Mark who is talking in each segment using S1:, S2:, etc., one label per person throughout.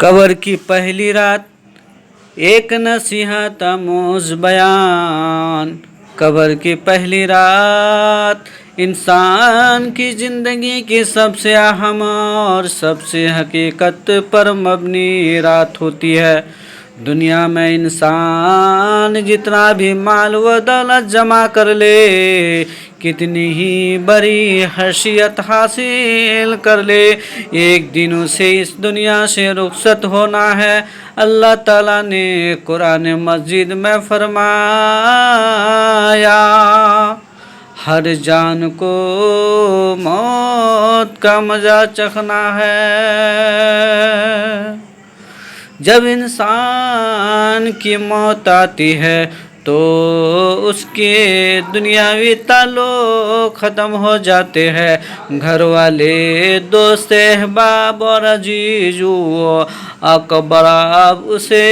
S1: قبر کی پہلی رات ایک نصیحت آموز بیان۔ قبر کی پہلی رات انسان کی زندگی کی سب سے اہم اور سب سے حقیقت پر مبنی رات ہوتی ہے۔ دنیا میں انسان جتنا بھی مال و دولت جمع کر لے، کتنی ہی بڑی حیثیت حاصل کر لے، ایک دن اسے اس دنیا سے رخصت ہونا ہے۔ اللہ تعالیٰ نے قرآن مجید میں فرمایا، ہر جان کو موت کا مزہ چکھنا ہے۔ جب انسان کی موت آتی ہے تو اس کے دنیاوی تعلق ختم ہو جاتے ہیں۔ گھر والے، دوست، احباب اور عزیزو اقربا اسے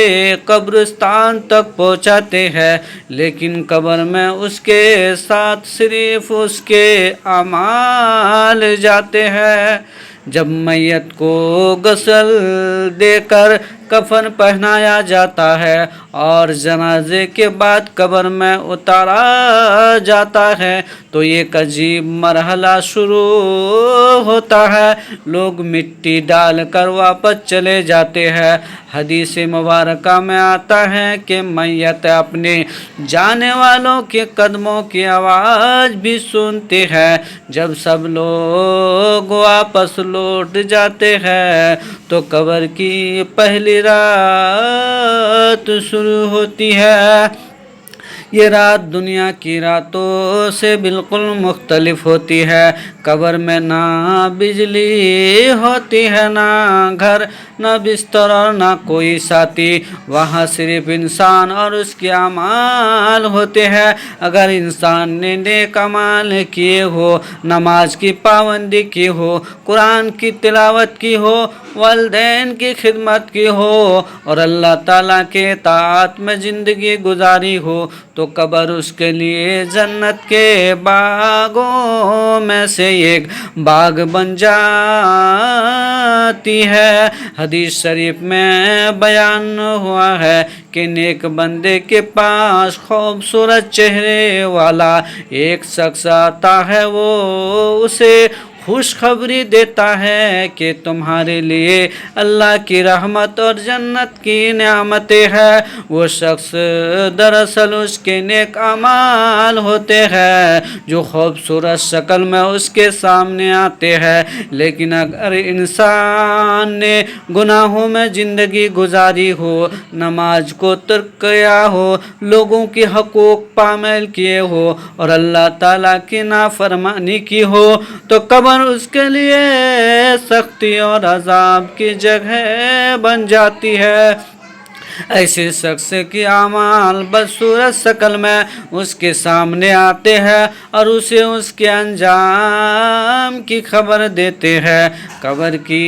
S1: قبرستان تک پہنچاتے ہیں، لیکن قبر میں اس کے ساتھ صرف اس کے اعمال جاتے ہیں۔ جب میت کو غسل دے کر کفن پہنایا جاتا ہے اور جنازے کے بعد قبر میں اتارا جاتا ہے تو ایک عجیب مرحلہ شروع ہوتا ہے۔ لوگ مٹی ڈال کر واپس چلے جاتے ہیں۔ حدیث مبارکہ میں آتا ہے کہ میت اپنے جانے والوں کے قدموں کی آواز بھی سنتے ہیں۔ جب سب لوگ واپس لوٹ جاتے ہیں تو قبر کی پہلی رات شروع ہوتی ہے۔ یہ رات دنیا کی راتوں سے بالکل مختلف ہوتی ہے۔ قبر میں نہ بجلی ہوتی ہے، نہ گھر، نہ بستر اور نہ کوئی ساتھی۔ وہاں صرف انسان اور اس کے اعمال ہوتے ہیں۔ اگر انسان نے نیک اعمال کیے ہو، نماز کی پابندی کی ہو، قرآن کی تلاوت کی ہو، والدین کی خدمت کی ہو اور اللہ تعالیٰ کے اطاعت میں زندگی گزاری ہو تو قبر اس کے لیے جنت کے باغوں میں سے ایک باغ بن جاتی ہے۔ حدیث شریف میں بیان ہوا ہے کہ نیک بندے کے پاس خوبصورت چہرے والا ایک شخص آتا ہے، وہ اسے خوشخبری دیتا ہے کہ تمہارے لیے اللہ کی رحمت اور جنت کی نعمتیں ہیں۔ وہ شخص دراصل اس کے نیک اعمال ہوتے ہیں جو خوبصورت شکل میں اس کے سامنے آتے ہیں، لیکن اگر انسان نے گناہوں میں زندگی گزاری ہو، نماز کو ترک کیا ہو، لوگوں کے حقوق پامال کیے ہو اور اللہ تعالیٰ کی نافرمانی کی ہو تو قبر اس کے لیے سختی اور عذاب کی جگہ بن جاتی ہے۔ ایسے شخص کے اعمال بدصورت شکل میں اس کے سامنے آتے ہیں اور اسے اس کے انجام کی خبر دیتے ہیں۔ قبر کی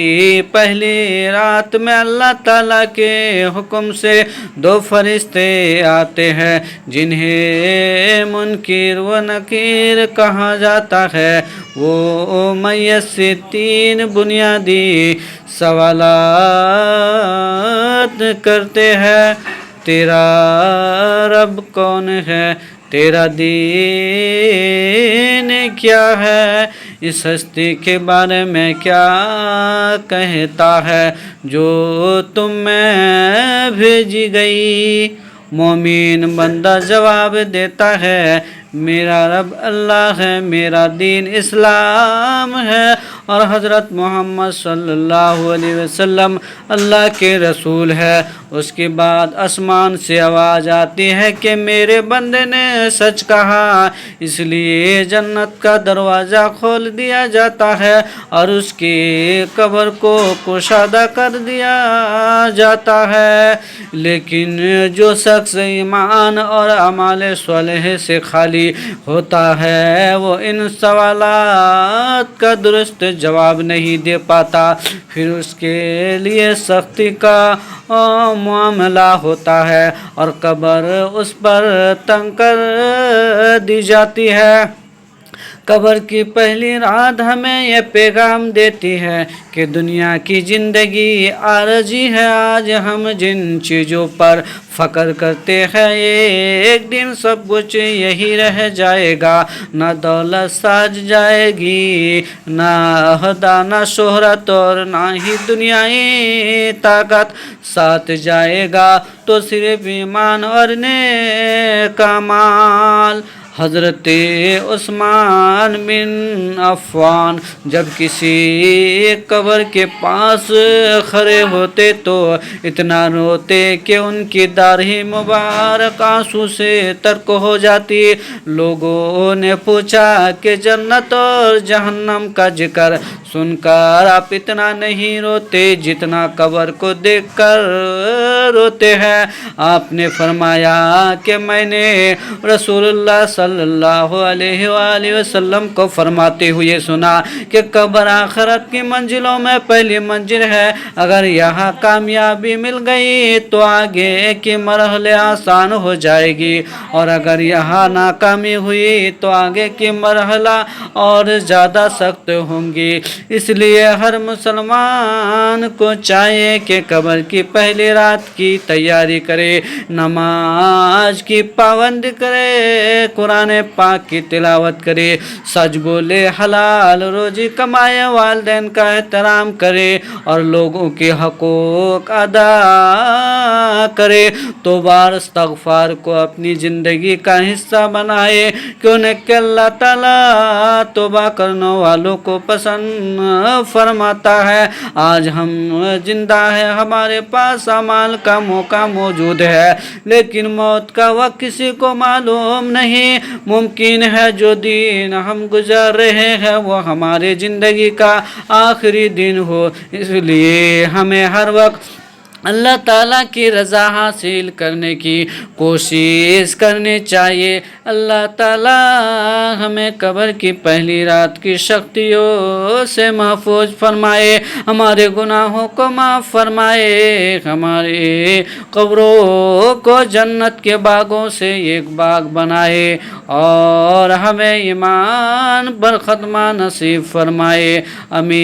S1: پہلی رات میں اللہ تعالیٰ کے حکم سے دو فرشتے آتے ہیں جنہیں منکر و نکیر کہا جاتا ہے۔ وہ میت سے تین بنیادی سوالات کرتے ہیں: تیرا رب کون ہے؟ تیرا دین کیا ہے؟ اس ہستی کے بارے میں کیا کہتا ہے جو تم میں بھیجی گئی؟ مومن بندہ جواب دیتا ہے، میرا رب اللہ ہے، میرا دین اسلام ہے اور حضرت محمد صلی اللہ علیہ وسلم اللہ کے رسول ہے۔ اس کے بعد آسمان سے آواز آتی ہے کہ میرے بندے نے سچ کہا، اس لیے جنت کا دروازہ کھول دیا جاتا ہے اور اس کی قبر کو کشادہ کر دیا جاتا ہے۔ لیکن جو شخص ایمان اور اعمال صالح سے خالی ہوتا ہے وہ ان سوالات کا درست جواب نہیں دے پاتا، پھر اس کے لیے سختی کا معاملہ ہوتا ہے اور قبر اس پر تنگ کر دی جاتی ہے۔ قبر کی پہلی رات ہمیں یہ پیغام دیتی ہے کہ دنیا کی زندگی عارضی ہے. آج ہم جن چیزوں پر فخر کرتے ہیں ایک دن سب کچھ یہی رہ جائے گا. نہ دولت ساج جائے گی، نہ عہدہ، نہ شہرت، اور نہ ہی دنیائی طاقت. ساتھ جائے گا تو صرف ایمان اور نیک اعمال. حضرت عثمان بن عفان جب کسی قبر کے پاس کھڑے ہوتے تو اتنا روتے کہ ان کی داڑھی مبارک آنسو سے ترک ہو جاتی. لوگوں نے پوچھا کہ جنت اور جہنم کا ذکر سن کر آپ اتنا نہیں روتے جتنا قبر کو دیکھ کر روتے ہیں. آپ نے فرمایا کہ میں نے رسول اللہ صلی اللہ علیہ وآلہ وسلم کو فرماتے ہوئے سنا کہ قبر آخرت کی منزلوں میں پہلی منزل ہے. اگر یہاں کامیابی مل گئی تو آگے کی مرحلے آسان ہو جائے گی، اور اگر یہاں ناکامی ہوئی تو آگے کی مرحلہ اور زیادہ سخت ہوں گی. اس لیے ہر مسلمان کو چاہیے کہ قبر کی پہلی رات کی تیاری کرے، نماز کی پابندی کرے، قرآن پاک کی تلاوت کرے، سچ بولے، حلال روزی کمائے، والدین کا احترام کرے اور لوگوں کے حقوق ادا کرے. توبہ اور استغفار کو اپنی زندگی کا حصہ بنائے، کیونکہ اللہ تعالیٰ توبہ کرنے والوں کو پسند فرماتا ہے. آج ہم زندہ ہیں، ہمارے پاس اعمال کا موقع موجود ہے، لیکن موت کا وقت کسی کو معلوم نہیں. ممکن ہے جو دن ہم گزار رہے ہیں وہ ہمارے زندگی کا آخری دن ہو. اس لیے ہمیں ہر وقت اللہ تعالیٰ کی رضا حاصل کرنے کی کوشش کرنی چاہیے. اللہ تعالیٰ ہمیں قبر کی پہلی رات کی سختیوں سے محفوظ فرمائے، ہمارے گناہوں کو معاف فرمائے، ہماری قبروں کو جنت کے باغوں سے ایک باغ بنائے، اور ہمیں ایمان پر خاتمہ نصیب فرمائے. آمین.